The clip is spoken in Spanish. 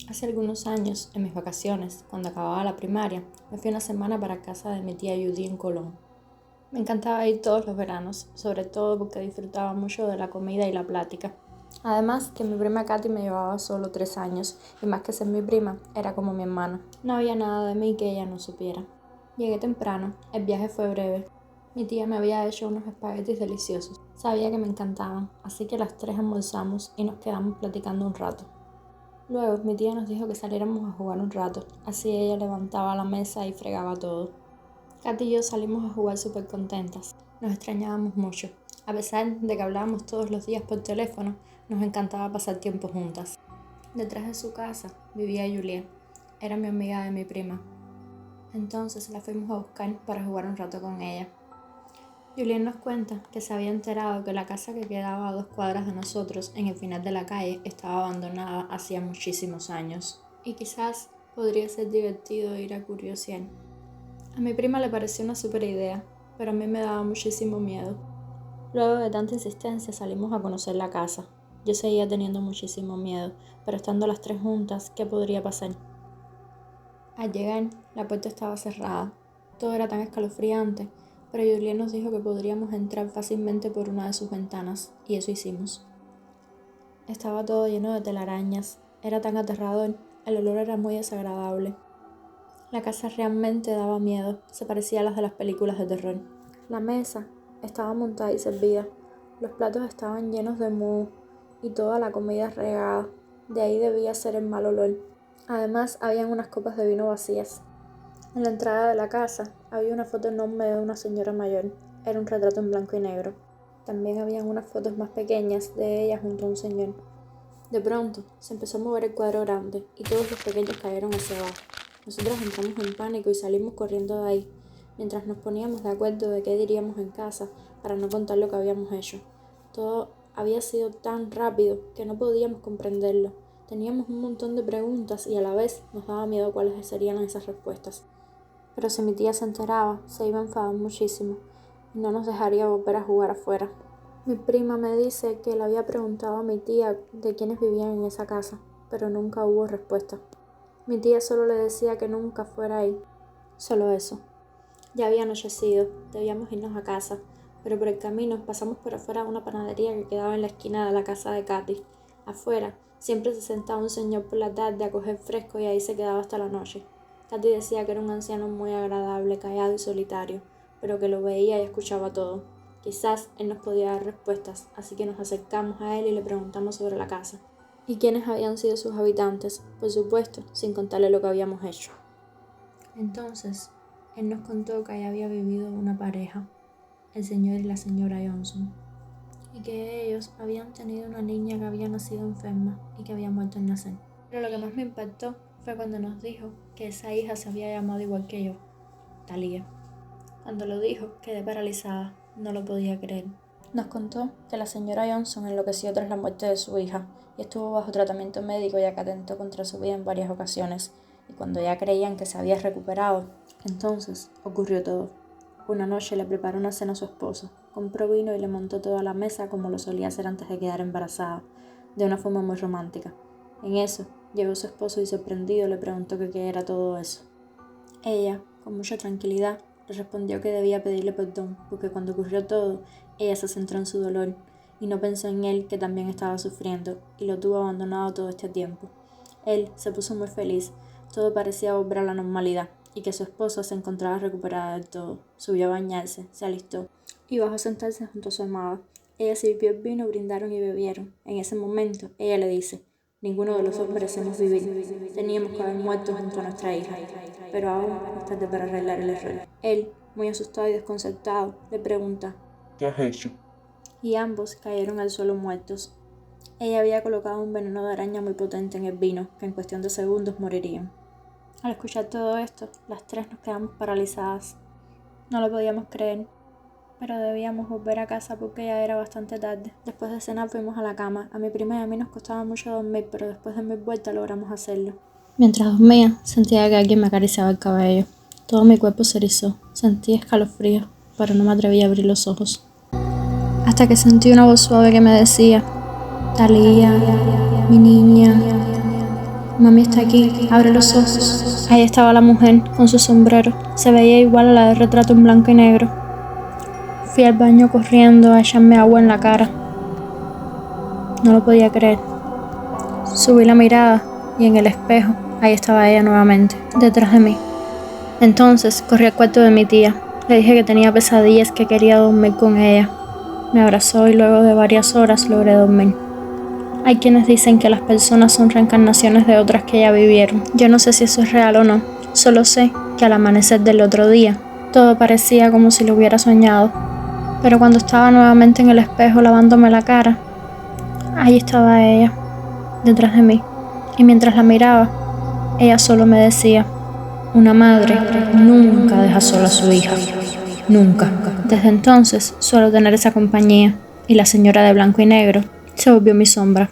Hace algunos años, en mis vacaciones, cuando acababa la primaria, me fui una semana para casa de mi tía Judy en Colón. Me encantaba ir todos los veranos, sobre todo porque disfrutaba mucho de la comida y la plática. Además, que mi prima Katy me llevaba solo 3 años, y más que ser mi prima, era como mi hermana. No había nada de mí que ella no supiera. Llegué temprano, el viaje fue breve. Mi tía me había hecho unos espaguetis deliciosos. Sabía que me encantaban, así que las 3 almorzamos y nos quedamos platicando un rato. Luego mi tía nos dijo que saliéramos a jugar un rato, así ella levantaba la mesa y fregaba todo. Katy y yo salimos a jugar súper contentas. Nos extrañábamos mucho. A pesar de que hablábamos todos los días por teléfono, nos encantaba pasar tiempo juntas. Detrás de su casa vivía Juliet. Era mi amiga de mi prima. Entonces la fuimos a buscar para jugar un rato con ella. Juliet nos cuenta que se había enterado que la casa que quedaba a 2 cuadras de nosotros, en el final de la calle, estaba abandonada hacía muchísimos años. Y quizás podría ser divertido ir a curiosear. A mi prima le pareció una súper idea, pero a mí me daba muchísimo miedo. Luego de tanta insistencia salimos a conocer la casa. Yo seguía teniendo muchísimo miedo, pero estando las 3 juntas, ¿qué podría pasar? Al llegar, la puerta estaba cerrada. Todo era tan escalofriante, pero Juliet nos dijo que podríamos entrar fácilmente por una de sus ventanas, y eso hicimos. Estaba todo lleno de telarañas. Era tan aterrador, el olor era muy desagradable. La casa realmente daba miedo, se parecía a las de las películas de terror. La mesa estaba montada y servida. Los platos estaban llenos de moho y toda la comida regada. De ahí debía ser el mal olor. Además, habían unas copas de vino vacías. En la entrada de la casa había una foto enorme de una señora mayor. Era un retrato en blanco y negro. También habían unas fotos más pequeñas de ella junto a un señor. De pronto, se empezó a mover el cuadro grande y todos los pequeños cayeron hacia abajo. Nosotros entramos en pánico y salimos corriendo de ahí, mientras nos poníamos de acuerdo de qué diríamos en casa para no contar lo que habíamos hecho. Todo había sido tan rápido que no podíamos comprenderlo. Teníamos un montón de preguntas y a la vez nos daba miedo cuáles serían esas respuestas. Pero si mi tía se enteraba, se iba a enfadar muchísimo y no nos dejaría volver a jugar afuera. Mi prima me dice que le había preguntado a mi tía de quiénes vivían en esa casa, pero nunca hubo respuesta. Mi tía solo le decía que nunca fuera ahí. Solo eso. Ya había anochecido, debíamos irnos a casa, pero por el camino pasamos por afuera de una panadería que quedaba en la esquina de la casa de Katy. Afuera siempre se sentaba un señor por la tarde a coger fresco y ahí se quedaba hasta la noche. Katy decía que era un anciano muy agradable, callado y solitario, pero que lo veía y escuchaba todo. Quizás él nos podía dar respuestas, así que nos acercamos a él y le preguntamos sobre la casa. ¿Y quiénes habían sido sus habitantes? Por supuesto, sin contarle lo que habíamos hecho. Entonces, él nos contó que ahí había vivido una pareja, el señor y la señora Johnson, y que ellos habían tenido una niña que había nacido enferma y que había muerto al nacer. Pero lo que más me impactó fue cuando nos dijo que esa hija se había llamado igual que yo, Talía. Cuando lo dijo, quedé paralizada, no lo podía creer. Nos contó que la señora Johnson enloqueció tras la muerte de su hija y estuvo bajo tratamiento médico ya que atentó contra su vida en varias ocasiones, y cuando ya creían que se había recuperado, entonces ocurrió todo. Una noche le preparó una cena a su esposo, compró vino y le montó toda la mesa como lo solía hacer antes de quedar embarazada, de una forma muy romántica. En eso, llegó su esposo y sorprendido le preguntó que qué era todo eso. Ella, con mucha tranquilidad, le respondió que debía pedirle perdón, porque cuando ocurrió todo, ella se centró en su dolor y no pensó en él, que también estaba sufriendo y lo tuvo abandonado todo este tiempo. Él se puso muy feliz, todo parecía volver a la normalidad y que su esposa se encontraba recuperada del todo. Subió a bañarse, se alistó y bajó a sentarse junto a su amada. Ella sirvió el vino, brindaron y bebieron. En ese momento, ella le dice: ninguno de los dos merecemos vivir. Teníamos que haber muerto junto a nuestra hija, pero aún es tarde para arreglar el error. Él, muy asustado y desconcertado, le pregunta: ¿Qué has hecho? Y ambos cayeron al suelo muertos. Ella había colocado un veneno de araña muy potente en el vino, que en cuestión de segundos morirían. Al escuchar todo esto, las 3 nos quedamos paralizadas. No lo podíamos creer, pero debíamos volver a casa porque ya era bastante tarde. Después de cenar fuimos a la cama. A mi prima y a mí nos costaba mucho dormir, pero después de 1000 vueltas logramos hacerlo. Mientras dormía, sentía que alguien me acariciaba el cabello. Todo mi cuerpo se erizó. Sentí escalofríos, pero no me atreví a abrir los ojos. Hasta que sentí una voz suave que me decía: Talía, mi niña, Mami está aquí, abre los ojos. Ahí estaba la mujer, con su sombrero. Se veía igual a la del retrato en blanco y negro. Fui al baño corriendo a echarme agua en la cara. No lo podía creer. Subí la mirada y en el espejo, ahí estaba ella nuevamente, detrás de mí. Entonces corrí al cuarto de mi tía. Le dije que tenía pesadillas, que quería dormir con ella. Me abrazó y luego de varias horas logré dormir. Hay quienes dicen que las personas son reencarnaciones de otras que ya vivieron. Yo no sé si eso es real o no. Solo sé que al amanecer del otro día, todo parecía como si lo hubiera soñado. Pero cuando estaba nuevamente en el espejo lavándome la cara, ahí estaba ella, detrás de mí. Y mientras la miraba, ella solo me decía: una madre nunca deja sola a su hija. Nunca. Desde entonces suelo tener esa compañía, y la señora de blanco y negro se volvió mi sombra.